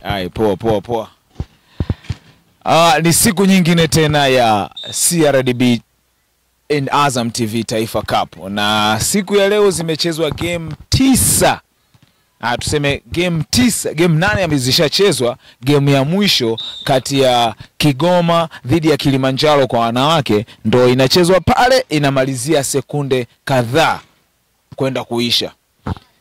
Ai, poa. Ni siku nyingine tena ya CRDB and Azam TV Taifa Cup. Na siku ya leo zimechezwa game 9. Tuseme game 9, game 8 zishachezwa. Game ya mwisho kati ya Kigoma dhidi ya Kilimanjaro kwa wanawake ndo inachezwa pale, inamalizia sekunde kadhaa kwenda kuisha.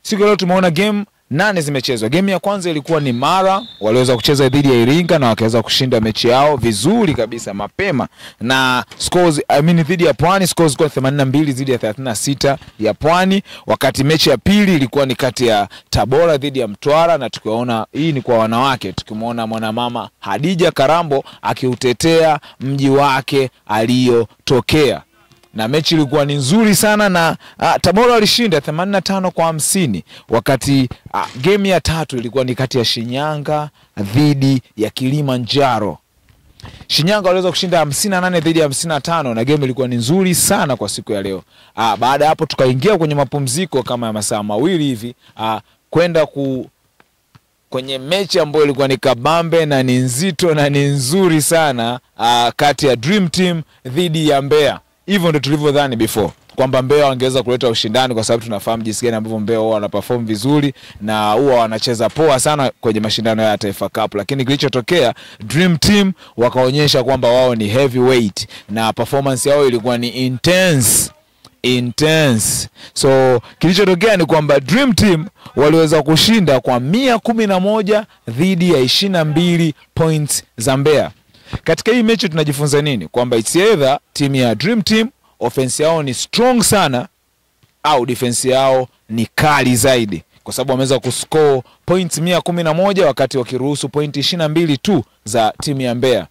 Siku leo tumeona game 8 zimechezwa. Game ya kwanza ilikuwa ni Mara, waliweza kucheza dhidi ya Iringa na wakaweza kushinda mechi yao vizuri kabisa mapema. Na scores dhidi ya Pwani scores kwa 82 dhidi ya 36 ya Pwani, wakati mechi ya pili ilikuwa ni kati ya Tabora dhidi ya Mtwara, na tukiona hii ni kwa wanawake, tukimuona mwanamama Hadija Karambo akiutetea mji wake aliyotokea. Na mechi ilikuwa ni nzuri sana na Tabora walishinda 85-50, wakati game ya tatu ilikuwa ni kati ya Shinyanga dhidi ya Kilimanjaro. Shinyanga waliweza kushinda 58 dhidi ya 55 na game ilikuwa ni nzuri sana kwa siku ya leo. Baada hapo tukaingia kwenye mapumziko kama ya masaa mawili hivi kwenda kwenye mechi ambayo ilikuwa ni kabambe na ni nzito na ni nzuri sana kati ya Dream Team dhidi ya Mbeya. Hivyo ndio tulivyodhani before kwamba Mbeya wangeweza kuleta ushindani, kwa sababu tunafahamu jinsi gani ambavyo Mbeya huwa wanaperform vizuri na huwa wanacheza poa sana kwenye mashindano ya Taifa Cup. Lakini kilichotokea, Dream Team wakaonyesha kwamba wao ni heavyweight na performance yao ilikuwa ni intense. So kilichotokea ni kwamba Dream Team waliweza kushinda kwa 111 dhidi ya 22 points za Mbeya. Katika hii mechi tunajifunza nini? Kwamba it's either team ya Dream Team offense yao ni strong sana au defense yao ni kali zaidi, kwa sababu wameweza kuscore points 111 wakati wakiruhusu point 22 tu za timu ya Mbeya.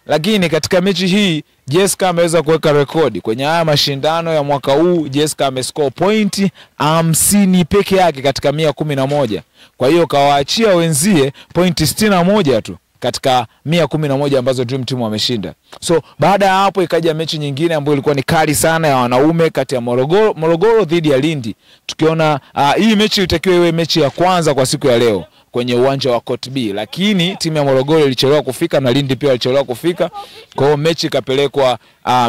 Lakini katika mechi hii Jessica ameweza kuweka rekodi kwenye haya mashindano ya mwaka huu. Jessica amescore point 50 peke yake katika 111. Kwa hiyo kawaachia wenzie point 61 tu katika 111 ambazo Dream Team wameshinda. So baada ya hapo ikaja mechi nyingine ambayo ilikuwa ni kali sana ya wanaume kati ya Morogoro dhidi ya Lindi. Tukiona hii mechi ilitakiwa iwe mechi ya kwanza kwa siku ya leo kwenye uwanja wa Court B, lakini timu ya Morogoro ilichelewa kufika na Lindi pia ilichelewa kufika. Kwa hiyo mechi ikapelekwa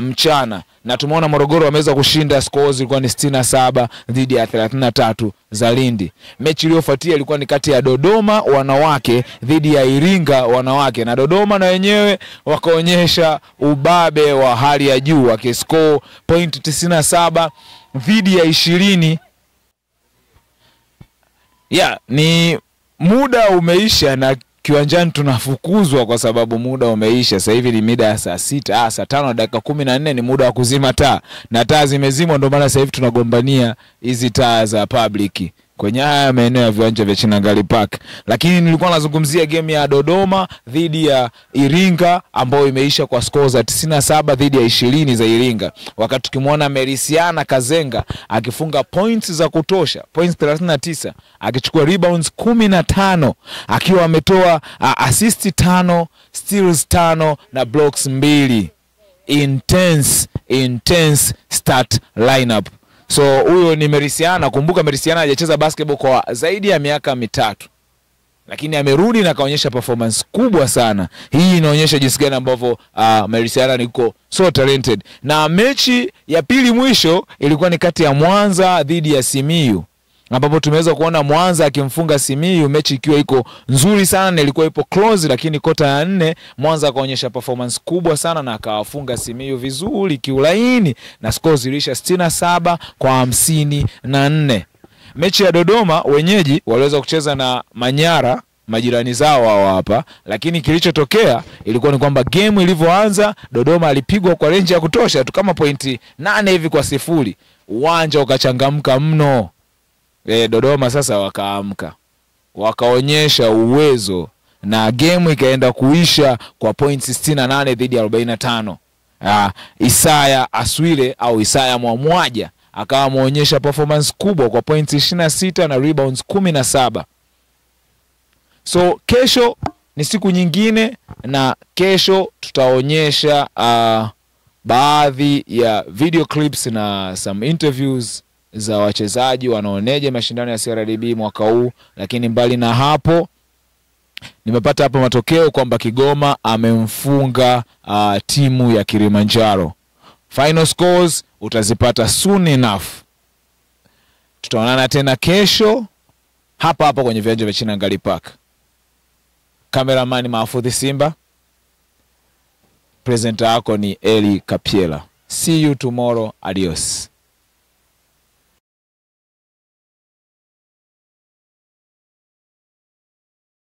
mchana, na tumeona Morogoro wameweza kushinda, scores ilikuwa ni 67 dhidi ya 33 za Lindi. Mechi iliyofuatia ilikuwa ni kati ya Dodoma wanawake dhidi ya Iringa wanawake, na Dodoma na wenyewe wakaonyesha ubabe wa hali ya juu wakiscore point 97 dhidi ya 20. Ni muda umeisha na kiwanjani tunafukuzwa kwa sababu muda umeisha. Sasa hivi ni mida ya saa 6, saa 5 dakika 14 ni muda wa kuzima taa, na taa zimezimwa, ndio maana sasa hivi tunagombania hizi taa za public kwenye haya maeneo ya viwanja vya Chinangali Park. Lakini nilikuwa nazungumzia game ya Dodoma dhidi ya Iringa ambayo imeisha kwa score za 97 dhidi ya 20 za Iringa, wakati tukimwona Merisiana Kazenga akifunga points za kutosha, points 39, akichukua rebounds 15, akiwa ametoa assist 5, steals 5 na blocks 2. Intense start lineup. So huyo ni Merisiana. Kumbuka Merisiana hajacheza basketball kwa zaidi ya miaka 3, lakini amerudi na kaonyesha performance kubwa sana. Hii inaonyesha jinsi gani ambavyo Merisiana niko so talented. Na mechi ya pili mwisho ilikuwa ni kati ya Mwanza dhidi ya Simiyu, ambapo tumeweza kuona Mwanza akimfunga Simiyu, mechi ikiwa iko nzuri sana na ilikuwa ipo close, lakini kota ya 4 Mwanza akaonyesha performance kubwa sana na akawafunga Simiyu vizuri kiulaini, na scores zilisha 67-54. Mechi ya Dodoma wenyeji waliweza kucheza na Manyara, majirani zao hao hapa, lakini kilichotokea ilikuwa ni kwamba game ilivyoanza Dodoma alipigwa kwa range ya kutosha tu kama pointi 8 hivi kwa 0. Uwanja ukachangamka mno. Dodoma sasa wakaamka, wakaonyesha uwezo, na game ikaenda kuisha kwa points 68 dhidi ya 45. Isaya Aswile au Isaya Mwamwaja akawa ameonyesha performance kubwa kwa points 26 na rebounds 17. So kesho ni siku nyingine, na kesho tutaonyesha baadhi ya video clips na some interviews za wachezaji wanaoneje mashindano ya CRDB mwaka huu. Lakini mbali na hapo Nimepata hapa matokeo kwamba Kigoma amemfunga timu ya Kilimanjaro. Final scores utazipata soon enough. Tutaonana tena kesho hapa hapa kwenye viwanja vya Chinangali Park. Cameraman Mahfudhi Simba, presenter yako ni Eli Kapiela. See you tomorrow. Adios.